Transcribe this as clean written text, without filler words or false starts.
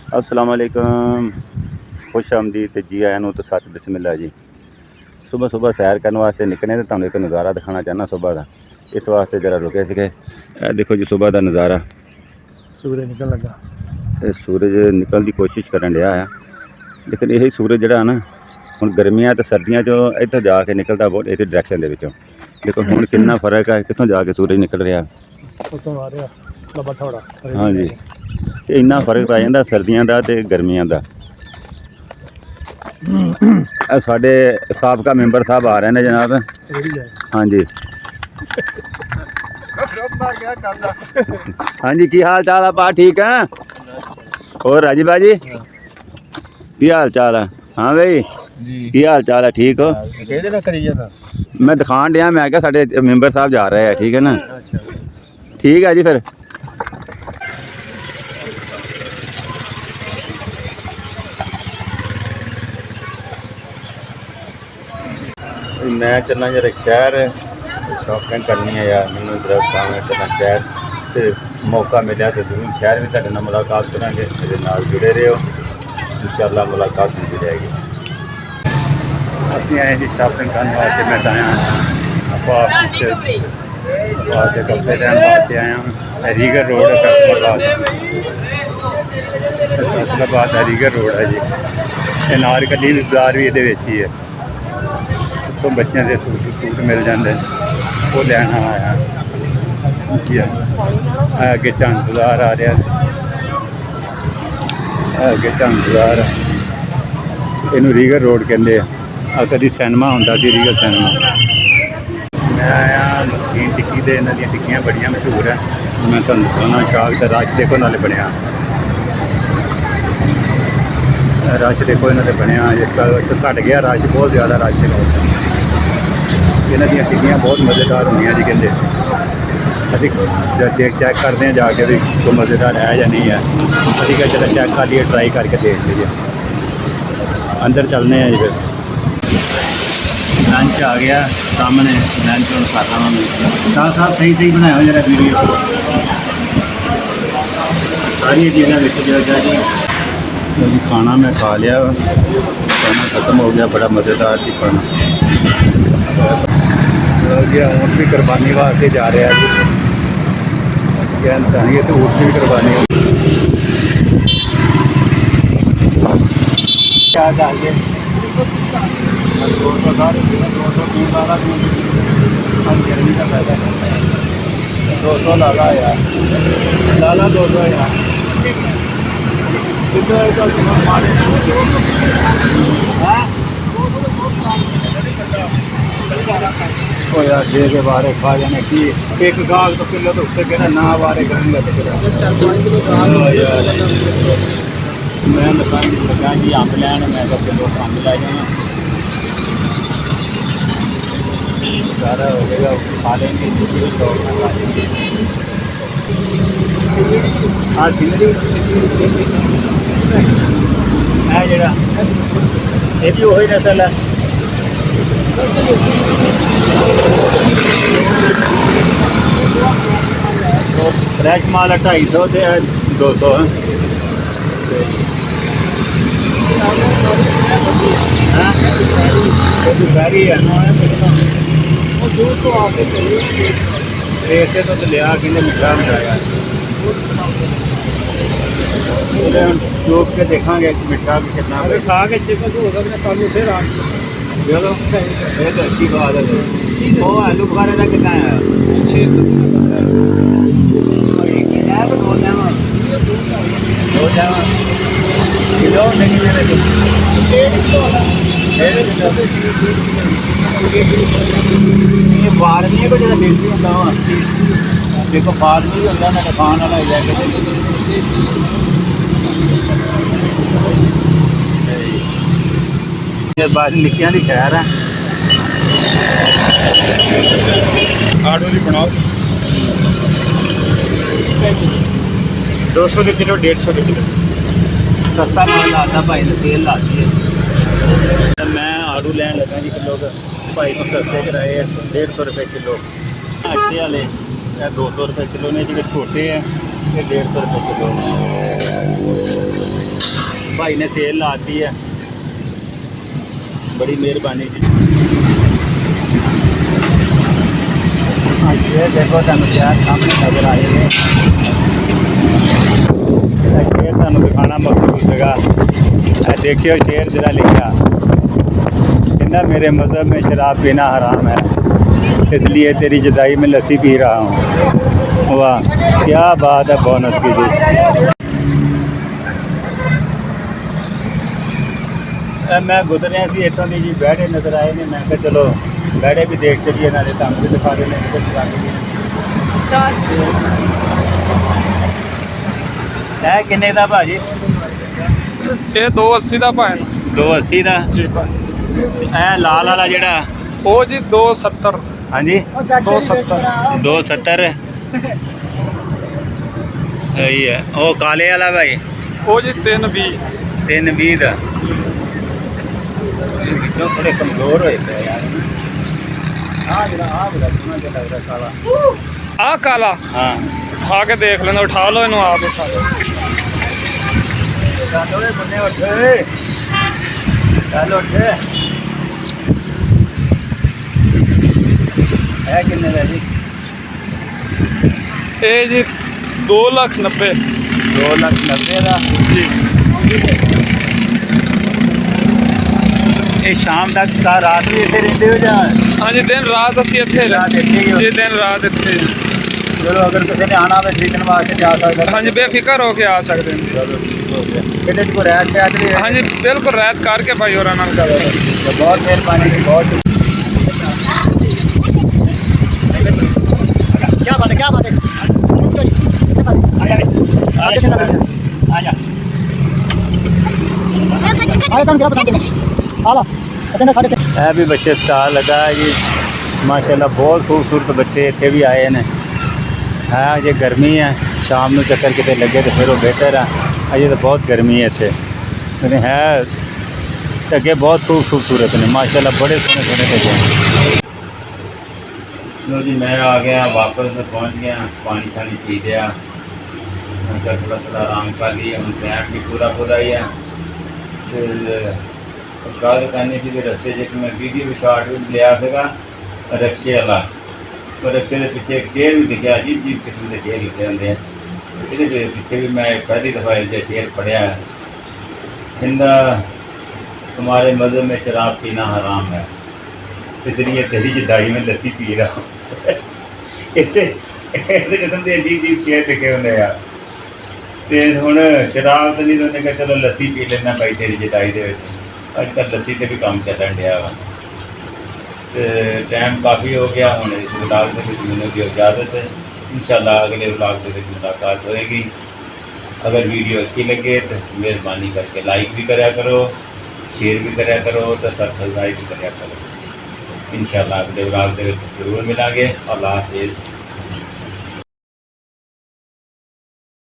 अस्सलाम वालेकुम, खुश आमदीद ते जी आया तो सच बिस्मिल्लाह जी। सुबह सुबह सैर करने वास्ते निकले तो तुहानूं एक नज़ारा दिखाना चाहना सुबह का। इस वास्ते जरा रुके थे। देखो जी सुबह का नज़ारा, सूरज निकल लगा ते सूरज निकलने की कोशिश करन डया है, लेकिन यही सूरज जड़ा ना हुण गर्मियां तो सर्दियां चो इत्थों जाके निकलता बहुत इस डायरैक्शन दे विचों। देखो हुण कितना फर्क है, कित्थों जाके सूरज निकल रहा। उतों आ रहा लबा थोड़ा। हाँ जी, ते इन्ना फर्क पै जांदा सर्दियां दा ते गर्मियां दा। साढ़े साबका मैंबर साहब आ रहे हैं जनाब। हाँ जी हाँ जी, की हाल चाल है पा? ठीक है। और राजी बाजी की हाल चाल है? हाँ भाई की हाल चाल है? ठीक हो? मैं दिखान दिया, मैं क्या साढ़े मैंबर साहब जा रहे हैं, ठीक है ना? ठीक है जी। फिर मैं चलना जरा शहर, शॉपिंग करनी है यार। मैंने चलना शहर, तो मौका मिला तो जरूर शहर भी तुहाडे नाल मुलाकात करांगे। मेरे नाल जुड़े रहो, इंशाअल्लाह मुलाकात होती रहेगी। ਅਸੀਂ ਆਏ ਜੀ ਸ਼ਾਪਿੰਗ ਕਰਨ ਵਾਸਤੇ। ਮੈਂ ਤਾਂ ਆਇਆ ਵਾਸਤੇ ਕੱਪੜੇ ਲੈਣ ਵਾਸਤੇ ਆਇਆ ਹਾਂ। ਰੀਗਰ ਰੋਡ फैसलाबाद रीगर रोड है जी। अनारकली बाज़ार भी ये ही है। तो बच्चों के सूट मिल जाते वो लैना आया जी। अगे ढंग बाज़ार आ रहा, अगे ढंग बाज़ार, इनू रीगर रोड कहते हैं। कभी सिनेमा होंदा सी रीगर सिनेमा। मैं आया मखीन टिक्की दे, इन्हां दी टिक्कियां बड़ियां मशहूर है। मैं तुहानूं दस्सना शाग ते रश देखो नाले बनया, रश देखो इन्होंने बनया घट गया रश, बहुत ज़्यादा रश है। इन्हों दी टिक्कियां बहुत मज़ेदार होंगे जी। कहते अभी देख चेक करते हैं जाके भी कोई मज़ेदार है या नहीं है। अभी क्या चलो चेक कर लिए, ट्राई करके देख लीजिए। अंदर चलने हैं जी। फिर लंच आ गया सामने, लंच हम कर रहा हूँ। साथ साथ सही सही बनाया जरा वीडियो, सारी चीज़ें जो जी। अभी खाना मैं खा लिया, खाना ख़त्म हो गया, बड़ा मज़ेदार सी खाना। ऊँट भी कुर्बानी वास्ते जा रहे हैं जी। तो ऊँट भी कुर्बानी क्या चाहिए 200 का पैसा 200 लाला यार, लाला 200 यार। यार जे के बारे खा जाने की एक गाग तो किलो तो उससे कहना ना बारे करूँगा तो यार। मैं दुकान लगा जी अंब लैन, मैं तो किलो अंब लै जाना, सारा हो जाएगा, खा लेंगे। हाँ सीनरी है जरा, ये भी वही नस्ल है। तो फ्रैश माल है 250 से 200 दुपहरी है। रेट से तो लिया कि मिठा मिठाया जोक के देखा मिठा भी कितना खा के चेक हो सकता कल फिर आ चलो ये तो अच्छी बात है। वो आलू बुखारे का कितना है? 600 किलो नहीं मेरे ये बाहर नहीं है कोई जरा देसी होता वा देखो, बाहर नहीं होता ना दुकान वाला जाके बाद निक्कियां दी खैर है। आटो भी बनाओ 200 किलो 150 किलो सस्ता माल लाता भाई ने, तेल लाती है। मैं आड़ू लैन लगा जी किलो भाई को सस्ते कराए 150 रुपये किलो। अच्छे वाले 200 रुपये किलो ने, जो छोटे हैं ये 150 रुपये किलो। भाई ने सेल लाती है, बड़ी मेहरबानी जी। हाँ ये देखो तुम यार सामने नजर आएंगे, शेर तुम दिखाना मखसूस जगह। देखियो शेर जरा लिखा कहना मेरे मज़हब में शराब पीना हराम है, इसलिए तेरी जुदाई में लस्सी पी रहा हूँ। वाह क्या बात है, बोनस की जी। मैं गुजरिया सी इतों की जी बैठे नजर आए ने, मैं कहा चलो बैठे भी देख चलिए, नाले तंग भी दिखा देने। है किन्ने दा भाजी? ਇਹ 280 ਦਾ ਭਾਈ 280 ਦਾ। ਜੀ ਭਾਈ ਇਹ ਲਾਲ ਵਾਲਾ ਜਿਹੜਾ? ਉਹ ਜੀ 270 ਹਾਂਜੀ 270 270 ਸਹੀ ਹੈ। ਉਹ ਕਾਲੇ ਵਾਲਾ ਭਾਈ? ਉਹ ਜੀ 320 320 ਦਾ। ਵਿੱਚੋਂ ਥੋੜੇ ਕਮਜ਼ੋਰ ਹੋਏ ਪਏ ਯਾਰ। ਆ ਜਿਹੜਾ ਆ ਬੜਾ ਸੋਹਣਾ ਜਿਹਾ ਲੱਗਦਾ ਕਾਲਾ। ਆ ਕਾਲਾ ਹਾਂ ਖਾ ਕੇ ਦੇਖ ਲੈਣਾ, ਉਠਾ ਲਓ ਇਹਨੂੰ ਆਪ ਉਠਾ ਲਓ। ਓਏ ਬੰਨੇ ਉੱਠ, ਚੱਲ ਉੱਠ। ਇਹ ਕਿੰਨੇ ਦਾ ਜੀ? ਇਹ ਜੀ 290 290 ਦਾ ਜੀ। ਇਹ ਸ਼ਾਮ ਤੱਕ ਤਾਂ ਰਾਤ ਵੀ ਇੱਥੇ ਰਹਿੰਦੇ ਹੋ ਜਾਂ? ਹਾਂਜੀ ਦਿਨ ਰਾਤ ਅਸੀਂ ਇੱਥੇ ਰਾਤ ਇੱਥੇ ਹੀ ਹੋ? ਜੀ ਦਿਨ ਰਾਤ ਇੱਥੇ। ਚਲੋ ਅਗਰ ਕਿਸੇ ਨੇ ਆਣਾ ਹੋਵੇ ਖਰੀਦਣ ਵਾਸਤੇ ਜਾ ਸਕਦਾ? ਹਾਂਜੀ ਬੇਫਿਕਰ ਹੋ ਕੇ ਆ ਸਕਦੇ ਨੇ। ਚਲੋ ਠੀਕ ਹੋ ਗਿਆ। ਇਹਦੇ 'ਚ ਕੋਈ ਰਹਿਤ ਸ਼ਾਇਦ ਵੀ ਹੈ? ਹਾਂਜੀ ਬਿਲਕੁਲ ਰਹਿਤ ਕਰਕੇ ਭਾਈ ਹੋਰਾਂ ਨਾਲ ਗੱਲ ਕਰੋ। बहुत मेहरबानी जी, बहुत क्या बात है, क्या बात है। है भी बच्चे स्टाल लगा है जी माशाल्लाह, बहुत खूबसूरत बच्चे इतने भी आए हैं। है अजे गर्मी है, शाम को चक्कर कितने लगे तो फिर वो बेहतर है। अजे तो बहुत गर्मी है इतने, लेकिन है अगे बहुत खूबसूरत ने माशाल्लाह, बड़े सोने सोने लगे। लो जी मैं आ गया वापस, पहुंच गया, पानी शानी पी लिया, थोड़ा थोड़ा आराम कर लिया। हम टाइम भी पूरा पूरा ही है। फिर गल करनी थी रस्ते च मैं वीडियो भी शॉट भी लिया था रक्शे वाला, तो रक्शे के पीछे एक शेर भी दिखे, अजीब अजीब किस्म के शेर लिखे होंगे। ये पीछे भी मैं पहली दफ़ा ये शेर पढ़िया है, कहता तुम्हारे मज़हब में शराब पीना हराम है, इसलिए तेरी जुदाई में लस्सी पी रहा हूँ। ऐसे किस्म के अजीब अजीब शेर लिखे होंगे यार। तो हुण शराब तो नहीं, तो उन्हें कहा चलो लस्सी पी लेना भाई तेरी जुदाई के। अजकल लस्सी से भी काम चलन दिया वा। तो टाइम काफ़ी हो गया, हुण इस व्लॉग के मैनूं दिओ इजाज़त। इंशाअल्लाह अगले व्लॉग के मुलाकात होएगी। अगर वीडियो अच्छी लगे तो मेहरबानी करके लाइक भी करा करो, शेयर भी करा करो, तो सब्सक्राइब भी करा करो। इंशाअल्लाह अगले व्लॉग के जरूर मिलेंगे। अल्लाह हाफिज़।